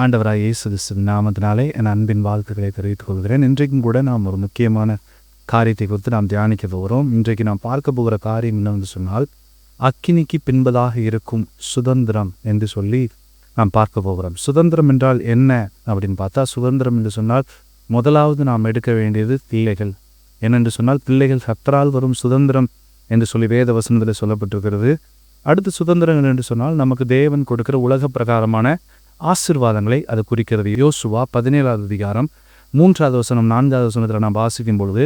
ஆண்டவராய் இயேசு கிறிஸ்துவின் நாமத்தினாலே என் அன்பின் வாழ்த்துக்களை தெரிவித்துக் கொள்கிறேன். இன்றைக்கும் கூட நாம் ஒரு முக்கியமான காரியத்தை குறித்து நாம் தியானிக்க போகிறோம். இன்றைக்கு நாம் பார்க்க போகிற காரியம் என்னவென்று சொன்னால், அக்கினிக்கு பின்பதாக இருக்கும் சுதந்திரம் என்று சொல்லி நாம் பார்க்க போகிறோம். சுதந்திரம் என்றால் என்ன அப்படின்னு பார்த்தா, சுதந்திரம் என்று சொன்னால் முதலாவது நாம் எடுக்க வேண்டியது பிள்ளைகள். என்னென்று சொன்னால், பிள்ளைகள் கர்த்தரால் வரும் சுதந்திரம் என்று சொல்லி வேத வசனத்தில் சொல்லப்பட்டிருக்கிறது. அடுத்து சுதந்திரம் என்று சொன்னால் நமக்கு தேவன் கொடுக்கிற உலக பிரகாரமான ஆசீர்வாதங்களை அது குறிக்கிறது. யோசுவா 17வது அதிகாரம் 3வது வசனம் 4வது வசனத்தில் நாம் வாசிக்கும் பொழுது,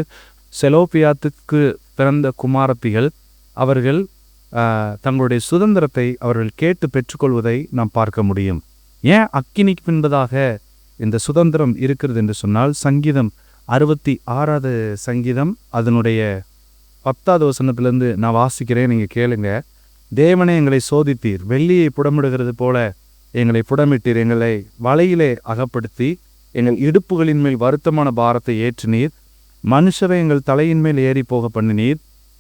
செலோப்பியாத்துக்கு பிறந்த குமாரத்திகள் அவர்கள் தங்களுடைய சுதந்திரத்தை அவர்கள் கேட்டு பெற்றுக்கொள்வதை நாம் பார்க்க முடியும். ஏன் அக்கினிக்கு பின்பதாக இந்த சுதந்திரம் இருக்கிறது என்று சொன்னால், சங்கீதம் 66வது சங்கீதம் அதனுடைய 10வது வசனத்திலிருந்து நான் வாசிக்கிறேன், நீங்கள் கேளுங்க. தேவனே, எங்களை சோதித்தீர், வெள்ளியை புடமிடுகிறது போல எங்களை புடமிட்டீர், எங்களை வலையிலே அகப்படுத்தி எங்கள் இடுப்புகளின் மேல் வருத்தமான பாரத்தை ஏற்றினீர், மனுஷரை எங்கள் தலையின் மேல் ஏறி போக பண்ணினீர்,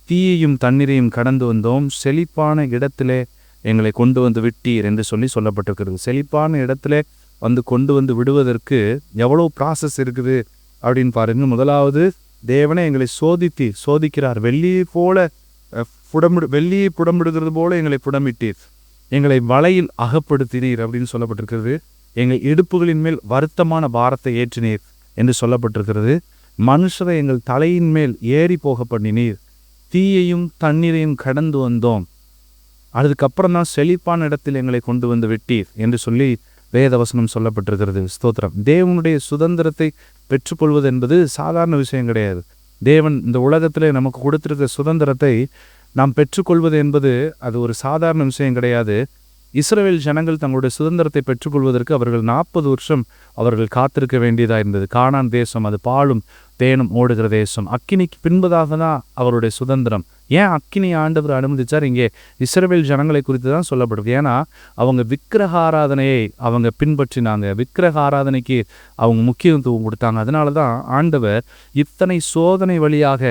தீயையும் தண்ணீரையும் கடந்து வந்தோம், செழிப்பான இடத்திலே எங்களை கொண்டு வந்து விட்டீர் என்று சொல்லப்பட்டிருக்கிறது. செழிப்பான இடத்துல கொண்டு வந்து விடுவதற்கு எவ்வளோ ப்ராசஸ் இருக்குது அப்படின்னு பாருங்க. முதலாவது, தேவனே எங்களை சோதிக்கிறார். வெள்ளியை புடமிடுகிறது போல எங்களை புடமிட்டீர், எங்களை வலையில் அகப்படுத்தினீர் அப்படின்னு சொல்லப்பட்டிருக்கிறது. எங்கள் இடுப்புகளின் மேல் வருத்தமான பாரத்தை ஏற்றினீர் என்று சொல்லப்பட்டிருக்கிறது. மனுஷரை எங்கள் தலையின் மேல் ஏறி போக பண்ணினீர், தீயையும் தண்ணீரையும் கடந்து வந்தோம், அதுக்கப்புறம் தான் செழிப்பான இடத்தில் எங்களை கொண்டு வந்து விட்டீர் என்று சொல்லி வேதவசனம் சொல்லப்பட்டிருக்கிறது. ஸ்தோத்திரம். தேவனுடைய சுதந்திரத்தை பெற்றுக்கொள்வது என்பது சாதாரண விஷயம் கிடையாது. தேவன் இந்த உலகத்தில் நமக்கு கொடுத்திருக்கிற சுதந்திரத்தை நாம் பெற்றுக்கொள்வது என்பது அது ஒரு சாதாரண விஷயம் கிடையாது. இஸ்ரவேல் ஜனங்கள் தங்களுடைய சுதந்திரத்தை பெற்றுக்கொள்வதற்கு அவர்கள் 40 வருஷம் அவர்கள் காத்திருக்க வேண்டியதாக இருந்தது. கானான் தேசம், அது பாலும் தேனும் ஓடுகிற தேசம். அக்கினிக்கு பின்பதாக தான் அவருடைய சுதந்திரம். ஏன் அக்கினி ஆண்டவர் அனுமதிச்சார்? இங்கே இஸ்ரவேல் ஜனங்களை குறித்து தான் சொல்லப்படுது. ஏன்னா அவங்க விக்கிரக ஆராதனையை அவங்க பின்பற்றினாங்க, விக்கிரக ஆராதனைக்கு அவங்க முக்கியத்துவம் கொடுத்தாங்க. அதனால தான் ஆண்டவர் இத்தனை சோதனை வழியாக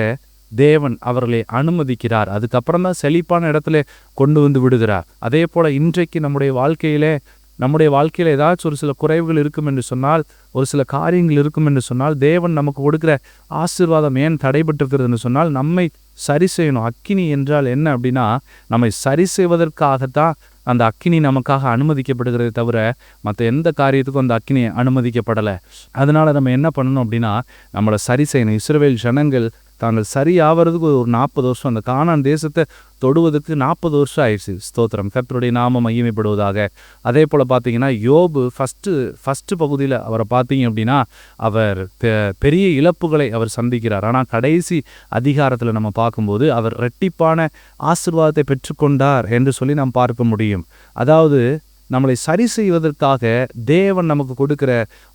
தேவன் அவர்களை அனுமதிக்கிறார். அதுக்கப்புறம் தான் செழிப்பான இடத்துல கொண்டு வந்து விடுகிறார். அதே போல் இன்றைக்கு நம்முடைய வாழ்க்கையில் ஏதாச்சும் ஒரு சில குறைவுகள் இருக்கும் என்று சொன்னால், ஒரு சில காரியங்கள் இருக்கும் என்று சொன்னால், தேவன் நமக்கு கொடுக்குற ஆசீர்வாதம் ஏன் தடைபட்டிருக்கிறதுன்னு சொன்னால், நம்மை சரி செய்யணும். அக்கினி என்றால் என்ன அப்படின்னா, நம்மை சரி செய்வதற்காகத்தான் அந்த அக்கினி நமக்காக அனுமதிக்கப்படுகிறதே தவிர மற்ற எந்த காரியத்துக்கும் அந்த அக்கினி அனுமதிக்கப்படலை. அதனால் நம்ம என்ன பண்ணணும் அப்படின்னா, நம்மளை சரி செய்யணும். இஸ்ரவேல் ஜனங்கள் தாங்கள் சரியாகிறதுக்கு ஒரு 40 வருஷம், அந்த கானான் தேசத்தை தொடுவதற்கு 40 வருஷம் ஆயிடுச்சு. ஸ்தோத்திரம். கர்த்தருடைய நாமம் மகிமைப்படுவதாக. அதே போல் பார்த்தீங்கன்னா, யோபு ஃபஸ்ட்டு பகுதியில் அவரை பார்த்தீங்க அப்படின்னா, அவர் பெரிய இழப்புகளை அவர் சந்திக்கிறார். ஆனால் கடைசி அதிகாரத்தில் நம்ம பார்க்கும்போது அவர் இரட்டிப்பான ஆசீர்வாதத்தை பெற்றுக்கொண்டார் என்று சொல்லி நாம் பார்க்க முடியும். அதாவது நம்மளை சரி செய்வதற்காக தேவன் நமக்கு கொடுக்கிற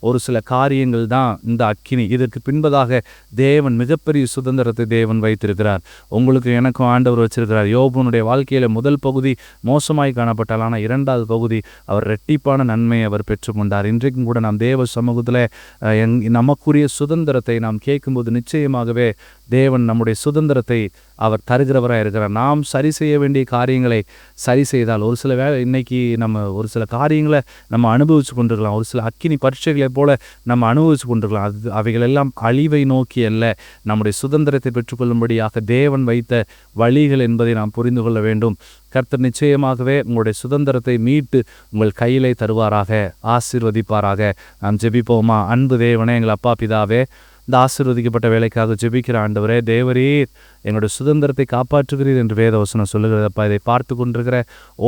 ஒரு சில காரியங்கள் தான் இந்த அக்கினி. இதற்கு பின்பதாக தேவன் மிகப்பெரிய சுதந்திரத்தை தேவன் வைத்திருக்கிறார். உங்களுக்கு எனக்கும் ஆண்டவர் வச்சிருக்கிறார். யோபுனுடைய வாழ்க்கையில் முதல் பகுதி மோசமாய் காணப்பட்டால், ஆனால் 2வது பகுதி அவர் இரட்டிப்பான நன்மையை அவர் பெற்றுக்கொண்டார். இன்றைக்கும் கூட நாம் தேவ சமூகத்தில் நமக்குரிய சுதந்திரத்தை நாம் கேட்கும்போது நிச்சயமாகவே தேவன் நம்முடைய சுதந்திரத்தை அவர் தருகிறவராக இருக்கிறார். நாம் சரி செய்ய வேண்டிய காரியங்களை சரி செய்தால், ஒரு சில இன்னைக்கு நம்ம ஒரு சில காரியங்களை நம்ம அனுபவிச்சு கொண்டிருக்கலாம், ஒரு சில அக்கினி பரீட்சைகளை போல நம்ம அனுபவிச்சு கொண்டிருக்கலாம். அவைகளெல்லாம் அழிவை நோக்கி அல்ல, நம்முடைய சுதந்திரத்தை பெற்றுக்கொள்ளும்படியாக தேவன் வைத்த வழிகள் என்பதை நாம் புரிந்து கொள்ள வேண்டும். கர்த்தர் நிச்சயமாகவே உங்களுடைய சுதந்திரத்தை மீட்டு உங்கள் கையிலே தருவாராக, ஆசீர்வதிப்பாராக. நாம் ஜெபிப்போமா? அன்பு தேவனே, எங்கள் அப்பா பிதாவே, இந்த ஆசீர்வதிக்கப்பட்ட வேலைக்காக ஜெபிக்கிற ஆண்டவரே, தேவரீர் எங்களுடைய சுதந்திரத்தை காப்பாற்றுகிறீர் என்று வேதவசனம் சொல்லுகிறதப்பா. இதை பார்த்து கொண்டிருக்கிற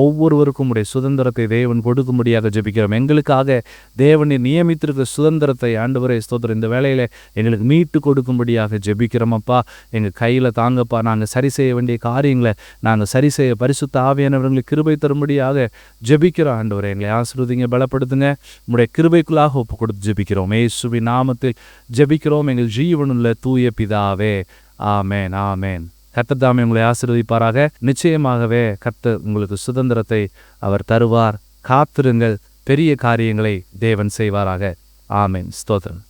ஒவ்வொருவருக்கும் உடைய சுதந்திரத்தை தேவன் கொடுக்கும்படியாக ஜெபிக்கிறோம். எங்களுக்காக தேவனை நியமித்திருக்கிற சுதந்திரத்தை ஆண்டவரே ஸ்தோத்திரம், இந்த வேலையில் எங்களுக்கு மீட்டு கொடுக்கும்படியாக ஜெபிக்கிறோமப்பா. எங்கள் கையில் தாங்கப்பா. நாங்கள் சரி செய்ய வேண்டிய காரியங்களை நாங்கள் சரி செய்ய பரிசுத்த ஆவியானவர்களுக்கு கிருபை தரும்படியாக ஜெபிக்கிறோம். ஆண்டவரே, எங்களை ஆசீர்வதிங்க, பலப்படுத்துங்க. உங்களுடைய கிருபைக்குள்ளாக ஒப்பு கொடுத்து ஜெபிக்கிறோம். இயேசுவின் நாமத்தில் ஜெபிக்கிறோம் எங்கள் ஜீவனுள்ள தூய பிதாவே. ஆமேன், ஆமேன். கர்த்தர் தாமே உங்களை ஆசீர்வதிப்பாராக. நிச்சயமாகவே கர்த்தர் உங்களுக்கு சுதந்திரத்தை அவர் தருவார். காத்திருங்கள், பெரிய காரியங்களை தேவன் செய்வாராக. ஆமேன். ஸ்தோத்திரம்.